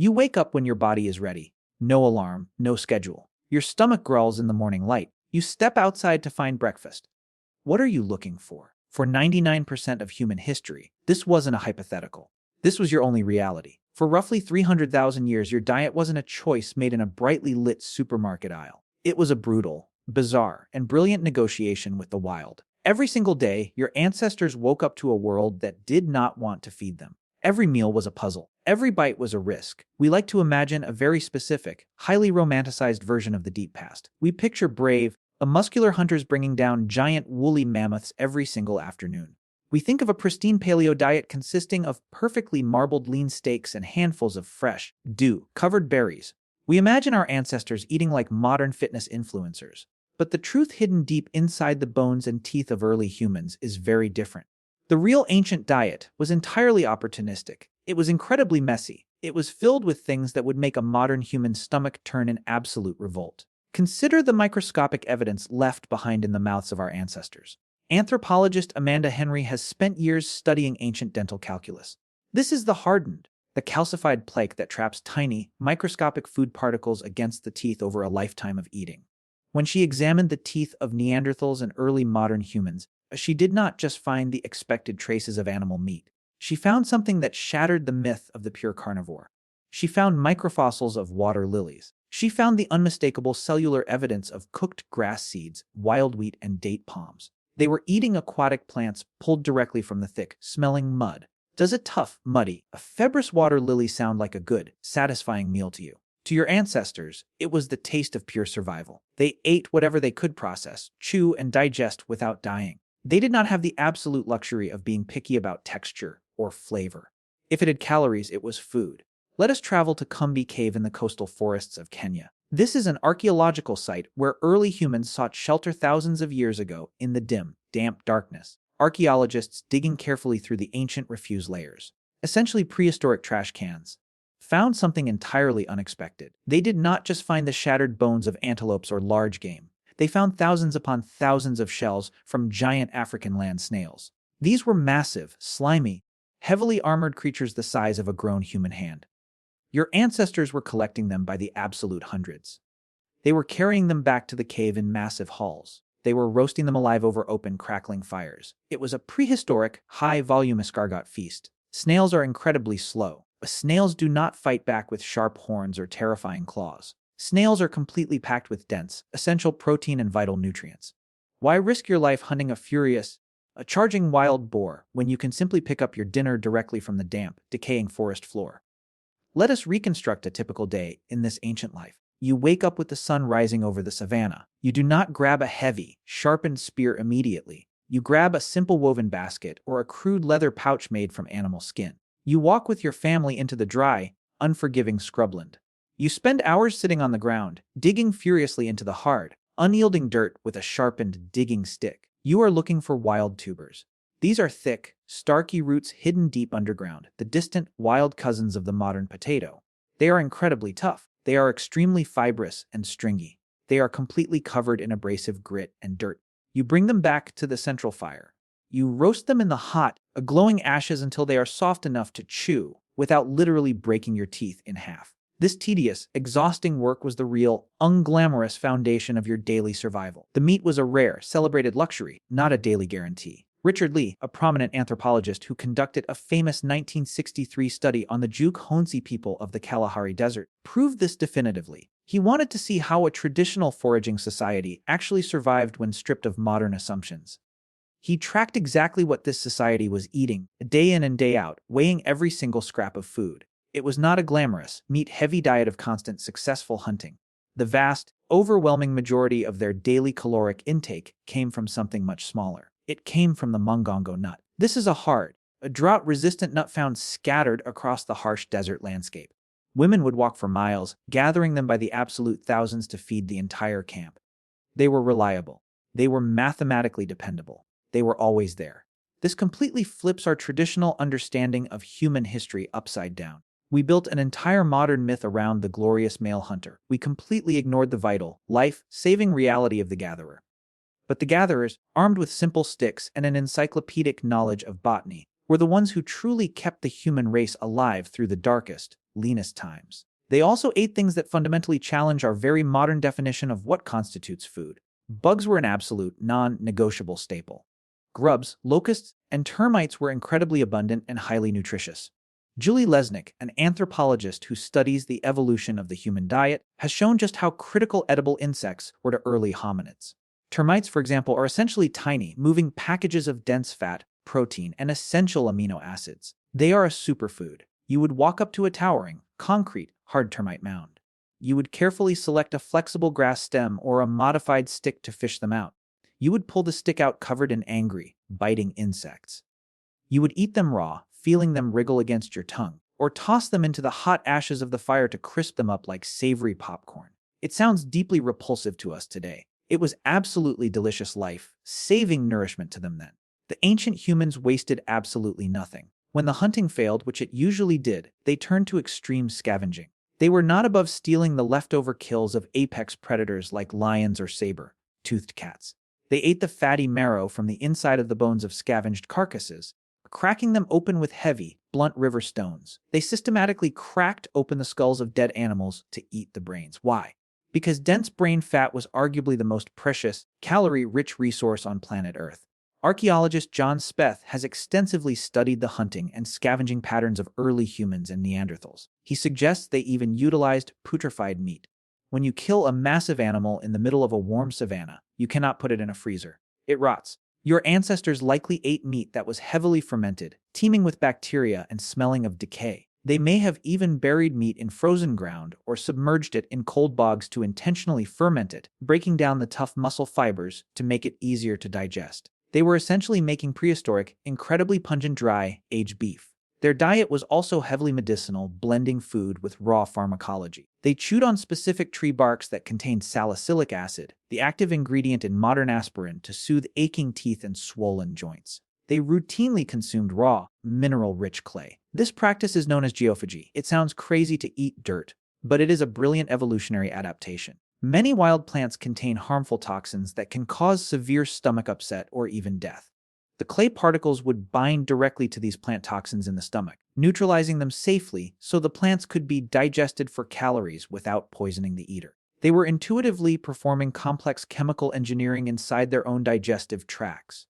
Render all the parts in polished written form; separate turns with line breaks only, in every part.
You wake up when your body is ready. No alarm, no schedule. Your stomach growls in the morning light. You step outside to find breakfast. What are you looking for? For 99% of human history, this wasn't a hypothetical. This was your only reality. For roughly 300,000 years, your diet wasn't a choice made in a brightly lit supermarket aisle. It was a brutal, bizarre, and brilliant negotiation with the wild. Every single day, your ancestors woke up to a world that did not want to feed them. Every meal was a puzzle. Every bite was a risk. We like to imagine a very specific, highly romanticized version of the deep past. We picture brave, muscular hunters bringing down giant woolly mammoths every single afternoon. We think of a pristine paleo diet consisting of perfectly marbled lean steaks and handfuls of fresh, dew-covered berries. We imagine our ancestors eating like modern fitness influencers. But the truth hidden deep inside the bones and teeth of early humans is very different. The real ancient diet was entirely opportunistic. It was incredibly messy. It was filled with things that would make a modern human stomach turn in absolute revolt. Consider the microscopic evidence left behind in the mouths of our ancestors. Anthropologist Amanda Henry has spent years studying ancient dental calculus. This is the hardened, the calcified plaque that traps tiny, microscopic food particles against the teeth over a lifetime of eating. When she examined the teeth of Neanderthals and early modern humans, she did not just find the expected traces of animal meat. She found something that shattered the myth of the pure carnivore. She found microfossils of water lilies. She found the unmistakable cellular evidence of cooked grass seeds, wild wheat, and date palms. They were eating aquatic plants pulled directly from the thick, smelling mud. Does a tough, muddy, a fibrous water lily sound like a good, satisfying meal to you? To your ancestors, it was the taste of pure survival. They ate whatever they could process, chew, and digest without dying. They did not have the absolute luxury of being picky about texture or flavor. If it had calories, it was food. Let us travel to Kumbi Cave in the coastal forests of Kenya. This is an archaeological site where early humans sought shelter thousands of years ago in the dim, damp darkness. Archaeologists digging carefully through the ancient refuse layers, essentially prehistoric trash cans, found something entirely unexpected. They did not just find the shattered bones of antelopes or large game. They found thousands upon thousands of shells from giant African land snails. These were massive, slimy, heavily armored creatures the size of a grown human hand. Your ancestors were collecting them by the absolute hundreds. They were carrying them back to the cave in massive hauls. They were roasting them alive over open, crackling fires. It was a prehistoric, high-volume escargot feast. Snails are incredibly slow. Snails do not fight back with sharp horns or terrifying claws. Snails are completely packed with dense, essential protein and vital nutrients. Why risk your life hunting a furious, charging wild boar when you can simply pick up your dinner directly from the damp, decaying forest floor? Let us reconstruct a typical day in this ancient life. You wake up with the sun rising over the savanna. You do not grab a heavy, sharpened spear immediately. You grab a simple woven basket or a crude leather pouch made from animal skin. You walk with your family into the dry, unforgiving scrubland. You spend hours sitting on the ground, digging furiously into the hard, unyielding dirt with a sharpened digging stick. You are looking for wild tubers. These are thick, starky roots hidden deep underground, the distant, wild cousins of the modern potato. They are incredibly tough. They are extremely fibrous and stringy. They are completely covered in abrasive grit and dirt. You bring them back to the central fire. You roast them in the hot, glowing ashes until they are soft enough to chew, without literally breaking your teeth in half. This tedious, exhausting work was the real, unglamorous foundation of your daily survival. The meat was a rare, celebrated luxury, not a daily guarantee. Richard Lee, a prominent anthropologist who conducted a famous 1963 study on the Juk-Honsi people of the Kalahari Desert, proved this definitively. He wanted to see how a traditional foraging society actually survived when stripped of modern assumptions. He tracked exactly what this society was eating, day in and day out, weighing every single scrap of food. It was not a glamorous, meat-heavy diet of constant, successful hunting. The vast, overwhelming majority of their daily caloric intake came from something much smaller. It came from the Mongongo nut. This is a drought-resistant nut found scattered across the harsh desert landscape. Women would walk for miles, gathering them by the absolute thousands to feed the entire camp. They were reliable. They were mathematically dependable. They were always there. This completely flips our traditional understanding of human history upside down. We built an entire modern myth around the glorious male hunter. We completely ignored the vital, life-saving reality of the gatherer. But the gatherers, armed with simple sticks and an encyclopedic knowledge of botany, were the ones who truly kept the human race alive through the darkest, leanest times. They also ate things that fundamentally challenge our very modern definition of what constitutes food. Bugs were an absolute, non-negotiable staple. Grubs, locusts, and termites were incredibly abundant and highly nutritious. Julie Lesnick, an anthropologist who studies the evolution of the human diet, has shown just how critical edible insects were to early hominids. Termites, for example, are essentially tiny, moving packages of dense fat, protein, and essential amino acids. They are a superfood. You would walk up to a towering, concrete, hard termite mound. You would carefully select a flexible grass stem or a modified stick to fish them out. You would pull the stick out covered in angry, biting insects. You would eat them raw, feeling them wriggle against your tongue, or toss them into the hot ashes of the fire to crisp them up like savory popcorn. It sounds deeply repulsive to us today. It was absolutely delicious life, saving nourishment to them then. The ancient humans wasted absolutely nothing. When the hunting failed, which it usually did, they turned to extreme scavenging. They were not above stealing the leftover kills of apex predators like lions or saber-toothed cats. They ate the fatty marrow from the inside of the bones of scavenged carcasses, cracking them open with heavy, blunt river stones. They systematically cracked open the skulls of dead animals to eat the brains. Why? Because dense brain fat was arguably the most precious, calorie-rich resource on planet Earth. Archaeologist John Speth has extensively studied the hunting and scavenging patterns of early humans and Neanderthals. He suggests they even utilized putrefied meat. When you kill a massive animal in the middle of a warm savanna, you cannot put it in a freezer. It rots. Your ancestors likely ate meat that was heavily fermented, teeming with bacteria and smelling of decay. They may have even buried meat in frozen ground or submerged it in cold bogs to intentionally ferment it, breaking down the tough muscle fibers to make it easier to digest. They were essentially making prehistoric, incredibly pungent dry, aged beef. Their diet was also heavily medicinal, blending food with raw pharmacology. They chewed on specific tree barks that contained salicylic acid, the active ingredient in modern aspirin, to soothe aching teeth and swollen joints. They routinely consumed raw, mineral-rich clay. This practice is known as geophagy. It sounds crazy to eat dirt, but it is a brilliant evolutionary adaptation. Many wild plants contain harmful toxins that can cause severe stomach upset or even death. The clay particles would bind directly to these plant toxins in the stomach, neutralizing them safely so the plants could be digested for calories without poisoning the eater. They were intuitively performing complex chemical engineering inside their own digestive tracts.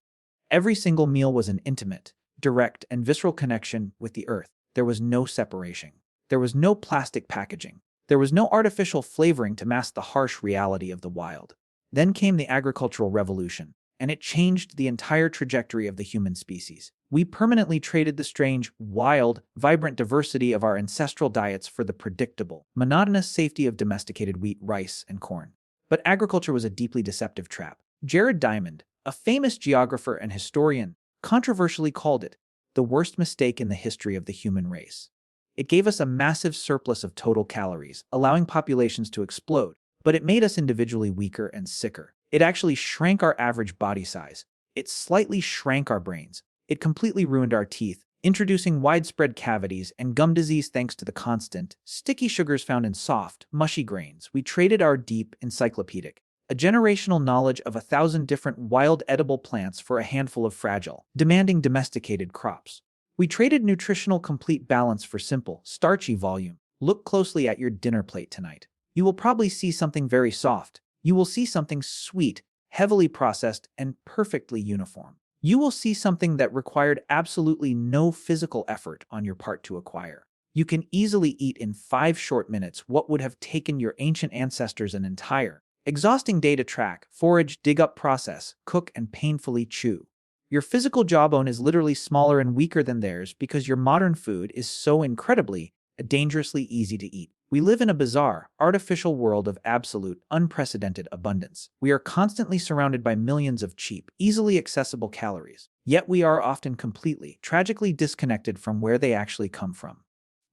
Every single meal was an intimate, direct, and visceral connection with the earth. There was no separation. There was no plastic packaging. There was no artificial flavoring to mask the harsh reality of the wild. Then came the agricultural revolution, and it changed the entire trajectory of the human species. We permanently traded the strange, wild, vibrant diversity of our ancestral diets for the predictable, monotonous safety of domesticated wheat, rice, and corn. But agriculture was a deeply deceptive trap. Jared Diamond, a famous geographer and historian, controversially called it the worst mistake in the history of the human race. It gave us a massive surplus of total calories, allowing populations to explode, but it made us individually weaker and sicker. It actually shrank our average body size. It slightly shrank our brains. It completely ruined our teeth, introducing widespread cavities and gum disease thanks to the constant, sticky sugars found in soft, mushy grains. We traded our deep, encyclopedic, a generational knowledge of 1,000 different wild edible plants for a handful of fragile, demanding domesticated crops. We traded nutritional complete balance for simple, starchy volume. Look closely at your dinner plate tonight. You will probably see something very soft. You will see something sweet, heavily processed, and perfectly uniform. You will see something that required absolutely no physical effort on your part to acquire. You can easily eat in 5 short minutes what would have taken your ancient ancestors an entire, exhausting day to track, forage, dig up, process, cook, and painfully chew. Your physical jawbone is literally smaller and weaker than theirs because your modern food is so incredibly, dangerously easy to eat. We live in a bizarre, artificial world of absolute, unprecedented abundance. We are constantly surrounded by millions of cheap, easily accessible calories. Yet we are often completely, tragically disconnected from where they actually come from.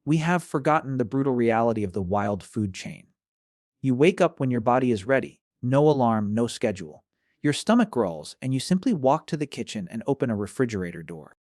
We have forgotten the brutal reality of the wild food chain. You wake up when your body is ready. No alarm, no schedule. Your stomach growls, and you simply walk to the kitchen and open a refrigerator door.